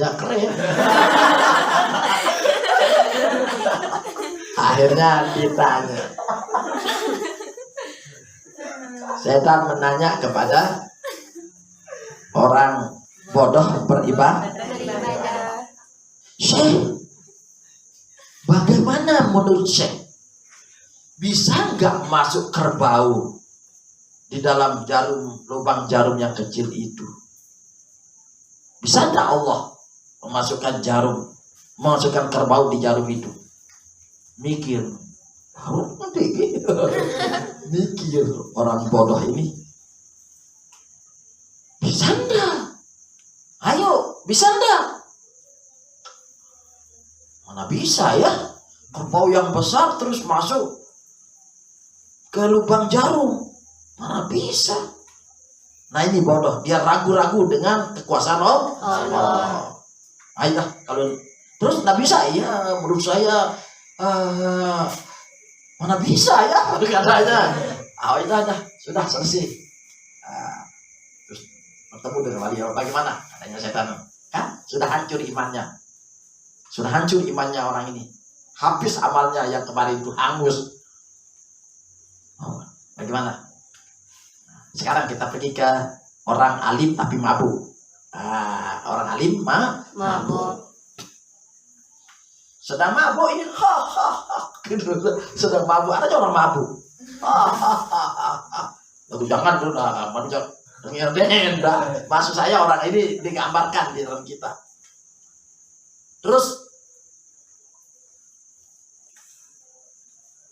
Ya keren. Akhirnya ditanya. Setan menanya kepada orang bodoh beribadah. Syekh, bagaimana menurut Syekh? Bisa nggak masuk kerbau di dalam lubang jarum yang kecil itu? Bisa nggak Allah memasukkan kerbau di jarum itu? Mikir orang bodoh ini. Bisa nggak? Ayo, bisa nggak? Mana bisa ya? Kerbau yang besar terus masuk ke lubang jarum. Mana bisa? Nah ini bodoh, dia ragu-ragu dengan kekuasaan Allah. Ayo kalau terus nggak bisa ya, menurut saya mana bisa ya, katanya. Itu aja, sudah selesai. Terus bertemu dengan wali Allah, bagaimana? Katanya setan, kan sudah hancur imannya, orang ini, habis amalnya yang kemarin itu hangus. Bagaimana? Sekarang kita pergi ke orang alim tapi mabuk. Orang alim mabuk. Sedang mabuk ini, sedang mabuk. Ada orang mabuk. Lalu jangan dulu, maksud saya orang ini digambarkan di dalam kita. Terus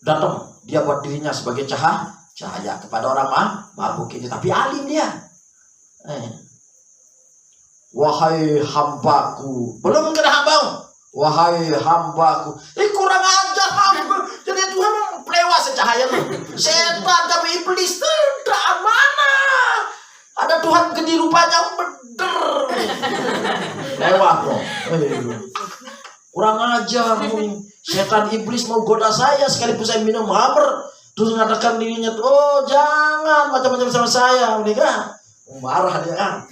datang dia buat dirinya sebagai cahaya kepada orang mabuk ini, tapi alim dia. Wahai hambaku, belum kena hamba. Wahai hambaku, kurang ajar hamba. Jadi Tuhan lewat secahaya lu. Setan tapi iblis tidak mana. Ada Tuhan gede rupanya bener. Lewat loh. Kurang ajar. Setan iblis mau goda saya sekalipun saya minum hammer. Terus mengatakan dirinya tuh, oh jangan macam-macam sama saya, menikah. Marah dia kan.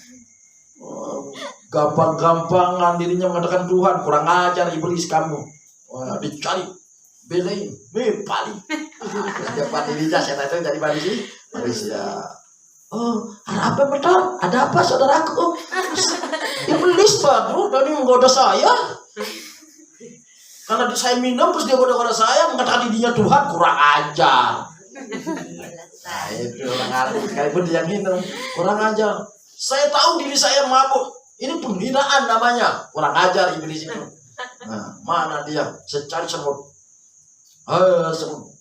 Gampang-gampangan dirinya mengatakan Tuhan, kurang ajar iblis kamu. Dicari, belain, paling. Dapat dirinya setan itu jadi manusia. Oh, ada apa betul? Ada apa saudaraku? Iblis baru tadi menggoda saya. Karena saya minum terus dia goda-goda saya, mengatakan dirinya Tuhan, kurang ajar. Nah itu orang alim, sekalipun dia minum, kurang ajar. Saya tahu diri saya mabuk, ini penghinaan namanya, kurang ajar iblis itu. Nah, mana dia? Saya cari semut. Semut.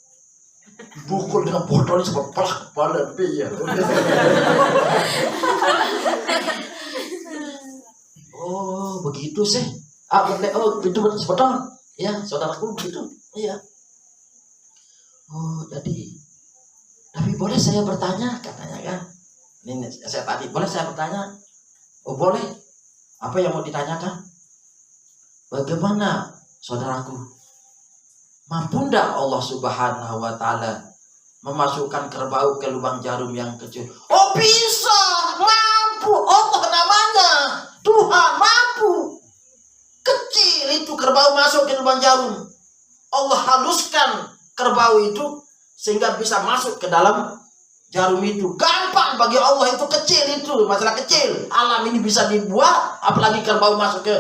Pukul dengan botol semut, pelak kepala dia. Oh begitu sih. Oh itu betul. Ya, saudaraku begitu. Iya. Oh, jadi tapi boleh saya bertanya, katanya kan. Ini saya tadi, boleh saya bertanya? Oh, boleh. Apa yang mau ditanyakan? Bagaimana, saudaraku? Mampu enggak Allah Subhanahu wa taala memasukkan kerbau ke lubang jarum yang kecil? Oh, bisa. Mampu. Allah namanya. Tuhan mampu. Kecil itu kerbau masuk ke lubang jarum. Allah haluskan kerbau itu sehingga bisa masuk ke dalam jarum itu. Gampang bagi Allah, itu kecil, itu masalah kecil. Alam ini bisa dibuat, apalagi kerbau masuk ke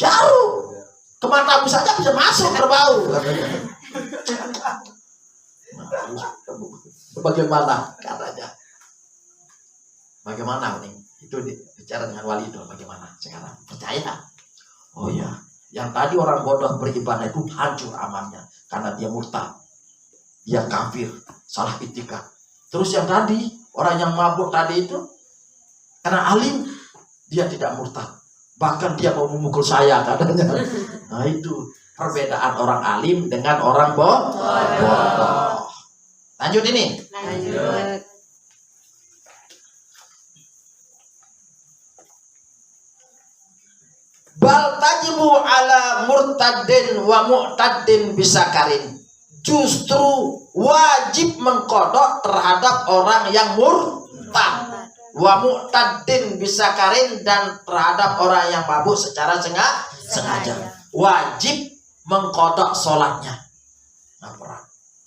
jarum. Ke matamu saja bisa masuk kerbau. Bagaimana katanya? Bagaimana nih? Itu bicara dengan wali itu bagaimana sekarang? Percaya? Oh ya, yang tadi orang bodoh beribadah itu hancur amalnya karena dia murtad, dia kafir, salah itikad. Terus yang tadi orang yang mabuk tadi itu karena alim, dia tidak murtad, bahkan dia mau memukul saya katanya. Nah itu perbedaan orang alim dengan orang bodoh. Lanjut ini. Lanjut. Bal tajibu ala murtadin wa mu'tadin bisakarin. Justru wajib mengkodok terhadap orang yang murtad, wa mu'tadin bisakarin, dan terhadap orang yang mabuk secara sengaja. Wajib mengqadha salatnya.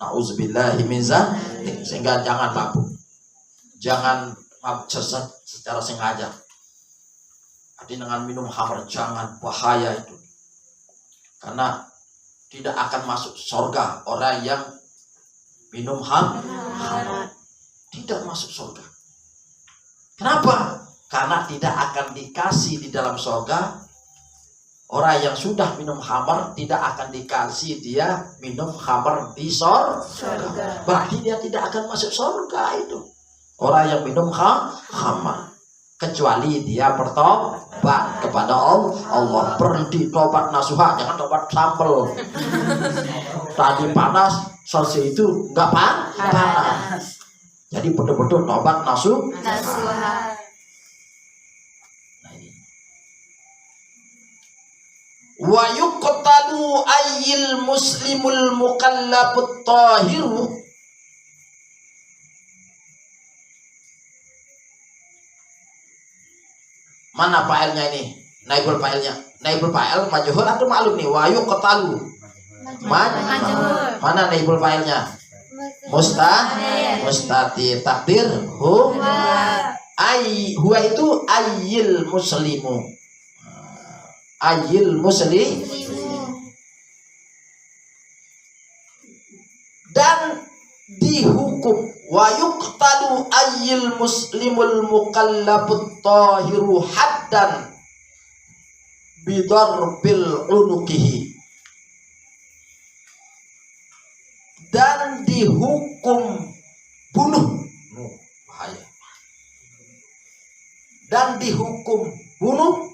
Nauzubillahi min dzalik. Sehingga jangan mabuk. Jangan mabuk secara sengaja. Artinya dengan minum khamr, jangan, bahaya itu. Karena tidak akan masuk surga orang yang minum khamr. Tidak masuk surga. Kenapa? Karena tidak akan dikasih di dalam surga. Orang yang sudah minum khamr tidak akan dikasih dia minum khamr di surga. Berarti dia tidak akan masuk surga itu. Orang yang minum khamr. Kecuali dia bertobat kepada Allah. Berhenti tobat nasuha, jangan tobat sambel. Tadi panas, selesai itu enggak panas. Jadi betul-betul tobat nasuha. Wa yuqtalu ayyil muslimul mukallafut tahiru. Mana fa'ilnya ini? Naibul fa'ilnya. Naibul fa'il majhul atau ma'lum nih? Wa yuqtalu. Mana naibul fa'ilnya? Mustati takdir huwa. Huwa itu ayyil muslimu. Ayyil muslim. Dan dihukum wa yuqtalu ayyil muslimul mukallafut tahiru haddan bidarbil unukihi. Dan dihukum bunuh. Bahaya. Dan dihukum bunuh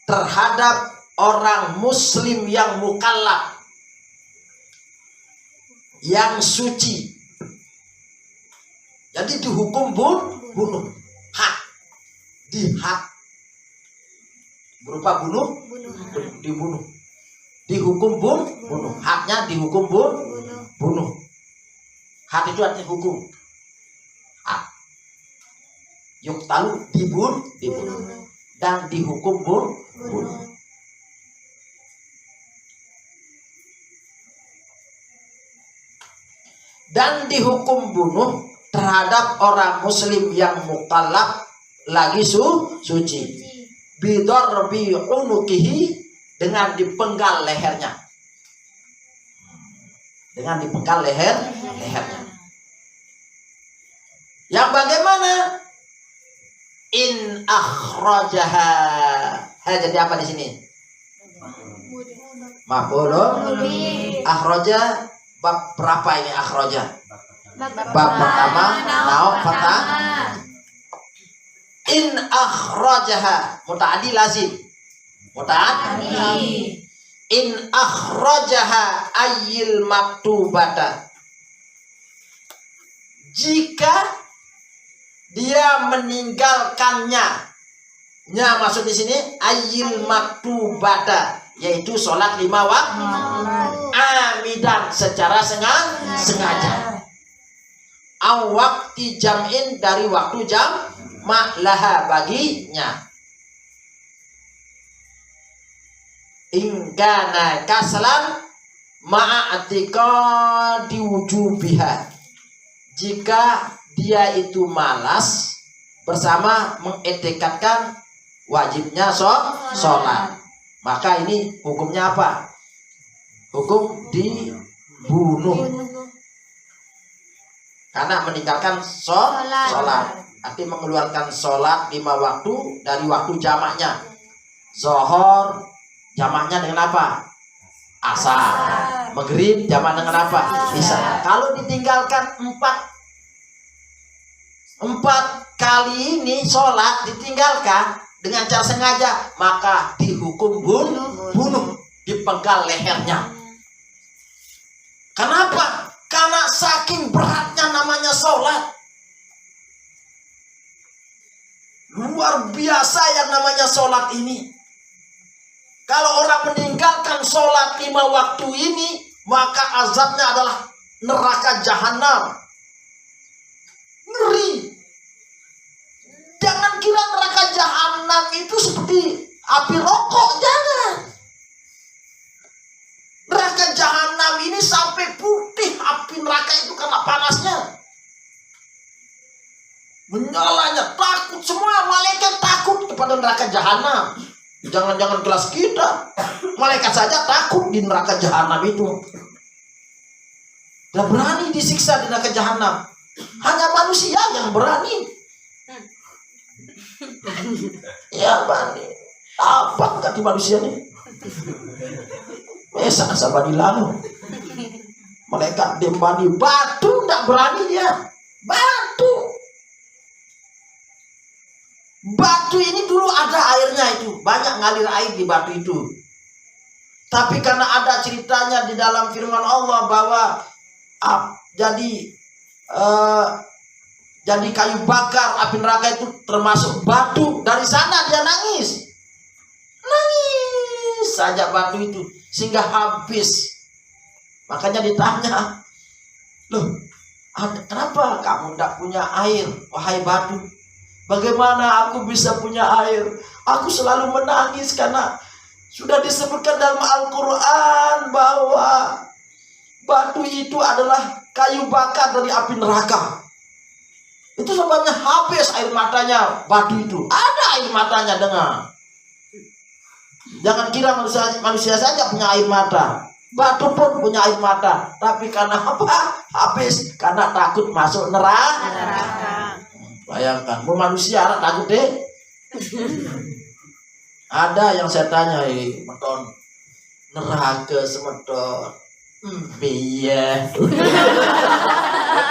terhadap orang muslim yang mukallaf, yang suci. Jadi dihukum bunuh. Hak. Dihak. Berupa bunuh. Dibunuh. Dihukum bunuh. Haknya dihukum bunuh. Hak itu artinya hukum. Hak. Yuqtalu dibunuh. Dan dihukum bunuh. Dan dihukum bunuh terhadap orang muslim yang mukallaf lagi suci. Bidarbi unukihi, dengan dipenggal lehernya. Dengan dipenggal lehernya. Yang bagaimana? In akhrajaha. Jadi apa di sini? Maf'ulun. Akhraja bab berapa ini akhraja? Bab pertama. Fatah. In akhrajaha muta'addi lazim. Muta'addi. In akhrajaha ayyil maktubata. Jika dia meninggalkannya, maksud di sini ayyil maktubata, yaitu sholat 5 waktu. Amidan, secara sengaja. Aw waqti jam'in, dari waktu jam laha, baginya. Ingkana kaslan ma'atika diwujubiha. Jika dia itu malas bersama mengetikatkan wajibnya sholat, maka ini hukumnya apa? Hukum dibunuh. Karena meninggalkan sholat. Arti mengeluarkan sholat 5 waktu dari waktu jamaknya. Zuhur jamaknya dengan apa? Asar. Maghrib jamak dengan apa? Isya. Kalau ditinggalkan 4 kali ini sholat ditinggalkan dengan cara sengaja, maka dihukum bunuh, dipenggal lehernya. Kenapa? Karena saking beratnya namanya sholat. Luar biasa yang namanya sholat ini. Kalau orang meninggalkan sholat 5 waktu ini, maka azabnya adalah neraka jahanam. Ngeri. jahanam itu seperti api rokok, jangan. Neraka jahanam ini sampai putih api neraka itu karena panasnya. Menyalanya, takut semua malaikat takut kepada neraka jahanam. Jangan-jangan kelas kita, malaikat saja takut di neraka jahanam itu. Dan berani disiksa di neraka jahanam. Hanya manusia yang berani. Ya berani. Apa enggak di manusia nih? Mesa sama dilalu. Malaikat dembani batu, enggak berani dia. Batu ini dulu ada airnya itu, banyak ngalir air di batu itu. Tapi karena ada ceritanya di dalam firman Allah bahwa jadi kayu bakar api neraka itu termasuk batu. Dari sana dia nangis saja batu itu sehingga habis. Makanya ditanya, loh, kenapa kamu tidak punya air, wahai batu? Bagaimana aku bisa punya air? Aku selalu menangis karena sudah disebutkan dalam Al-Quran bahwa batu itu adalah kayu bakar dari api neraka. Itu sebabnya habis air matanya batu itu. Ada air matanya, dengar. Jangan kira manusia saja punya air mata. Batu pun punya air mata. Tapi karena apa? Habis. Karena takut masuk neraka. Bayangkan, manusia ada takut deh. Ada yang saya tanya, meton neraka semeton. Iya.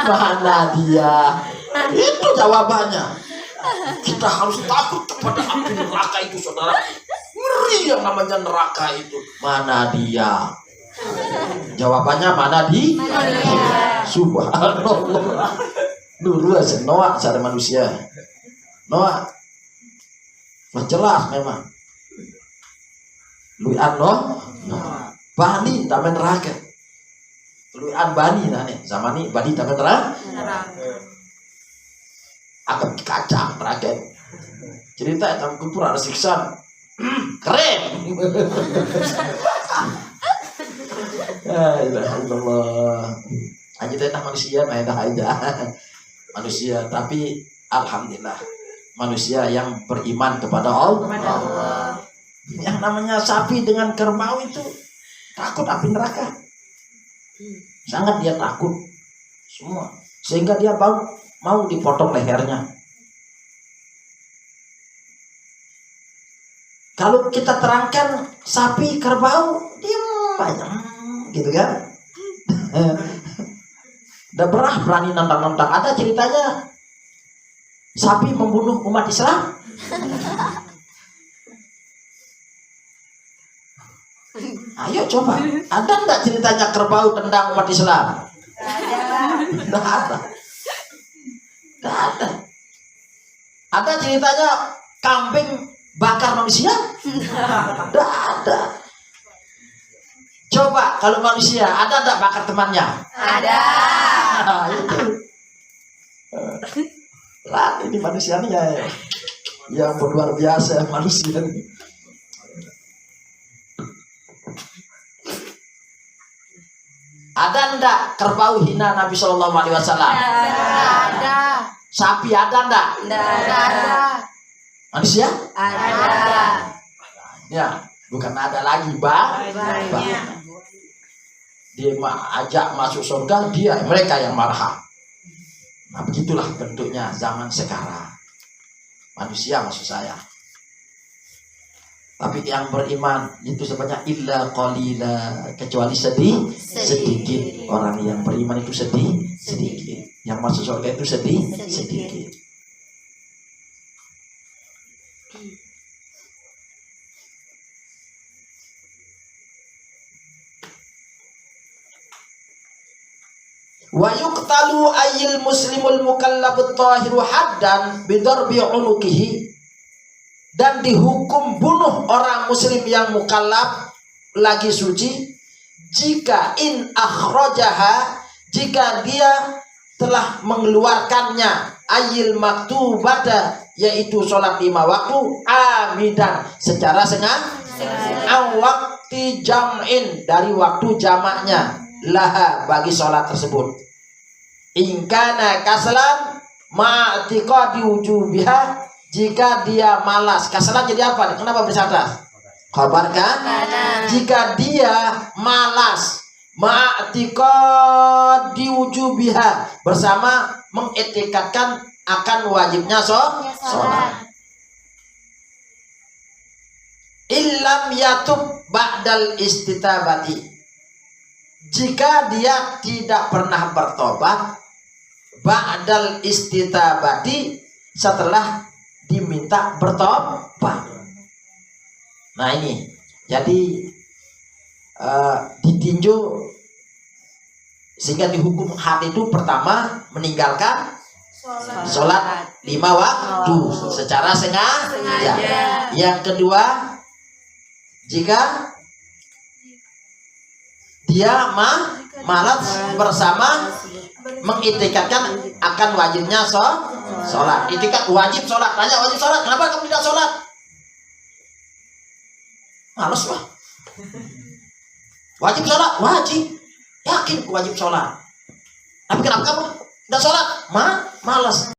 Mana dia? Itu jawabannya. Kita harus takut kepada api neraka itu, saudara. Ngeri yang namanya neraka itu. Mana dia? Jawabannya mana dia? Subhanallah. Dulu aja Noah cara manusia. Noah jelas memang. Luian Noah Bani tamen neraka. Luian Bani nane zaman ini Bani tamen neraka. Akan kacang neraka. Cerita dalam kubur ada siksa. Keren. Allah. Aja tentang manusia, aja. Manusia, tapi alhamdulillah manusia yang beriman kepada Allah. Yang namanya sapi dengan kerbau itu takut api neraka. Sangat dia takut semua, sehingga dia mau dipotong lehernya. Kalau kita terangkan sapi kerbau, dia banyak gitu kan. Udah berani nantang-nantang. Ada ceritanya sapi membunuh umat Islam. Ayo coba. Ada enggak ceritanya kerbau tendang umat Islam? Enggak ada. Enggak ada. Ada ceritanya kambing bakar manusia? Enggak ada. Coba kalau manusia ada enggak bakar temannya? Ada. Nah, itu. Lah ini manusia nih ya, yang luar biasa manusia. Ada enggak kerbau hina Nabi Shallallahu Alaihi Wasallam? Ada. Sapi ada enggak? Ada. Manusia? Ada. Ya, bukan ada lagi banyak. Dia ajak masuk surga, mereka yang marah. Nah begitulah bentuknya zaman sekarang. Manusia maksud saya. Tapi yang beriman itu sebanyak illa qalila, kecuali sedikit. Orang yang beriman itu sedikit. Yang masuk surga itu sedikit. Wa yuqtalu ayyil muslimul mukallabut tahiru haddan bidarbi unukihi, dan dihukum bunuh orang muslim yang mukallaf lagi suci jika in akhrajaha, jika dia telah mengeluarkannya, ayyil maktubata, yaitu sholat 5 waktu amidan secara sengaja awakti jam'in dari waktu jamaknya laha bagi sholat tersebut ingkana kaslan ma'atiqadi wujubiha jika dia malas. Kaslan jadi apa? Kenapa bersyarat? Khabar kan? Jika dia malas ma'atiqadi wujubiha bersama mengetikatkan akan wajibnya sholat. Illam yatub ba'dal istitabati, jika dia tidak pernah bertobat ba'dal istitabati setelah diminta bertobat. Nah ini jadi ditinjau sehingga dihukum had itu pertama meninggalkan sholat 5 waktu secara sengaja. Yang kedua, jika dia malas bersama mengitikadkan akan wajibnya sholat. Itikat wajib sholat. Tanya wajib sholat, kenapa kamu tidak sholat? Malas lah. Wajib sholat, wajib. Yakin wajib sholat. Tapi kenapa kamu tidak sholat? Malas.